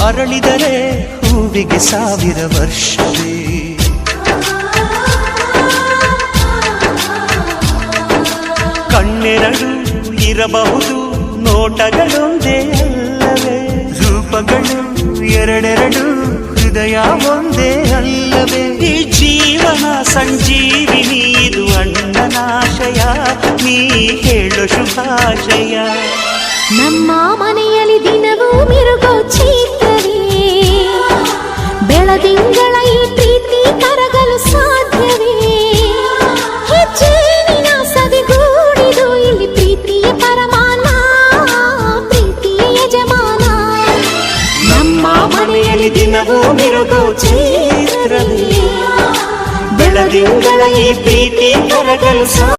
ಅರಳಿದರೆ ಹೂವಿಗೆ 1000 ವರ್ಷವೇ. ಕಣ್ಣೆರಡು ಇರಬಹುದು, ನೋಟಗಳೊಂದೇ ಅಲ್ಲವೇ? ರೂಪಗಳು ಎರಡೆರಡು, ಹೃದಯ ಒಂದೇ ಅಲ್ಲವೇ? ಈ ಜೀವನ ಸಂಜೀವಿನಿ, ಇದು ಅಣ್ಣನಾಶಯ, ನೀ ಹೇಳು ಶುಭಾಶಯ. ನಮ್ಮ ಮನೆಯಲ್ಲಿ ದಿನವೂ ಮಿರುಗೋ ಚೈತ್ರವೇ, ಬೆಳದಿಂಗಳ ಈ ಪ್ರೀತಿ ಕರಗಲು ಸಾಧ್ಯವೇ? ಹೆಚ್ಚೇನಿನ ಸವಿಗೂಡಿದು ಇಲ್ಲಿ ಪ್ರೀತಿಯ ಪರಮಾನ, ಪ್ರೀತಿಯ ಯಜಮಾನ. ನಮ್ಮ ಮನೆಯಲ್ಲಿ ದಿನವೂ ಮಿರುಗೋ ಚೈತ್ರವೇ, ಬೆಳದಿಂಗಳ ಈ ಪ್ರೀತಿ ಕರಗಲು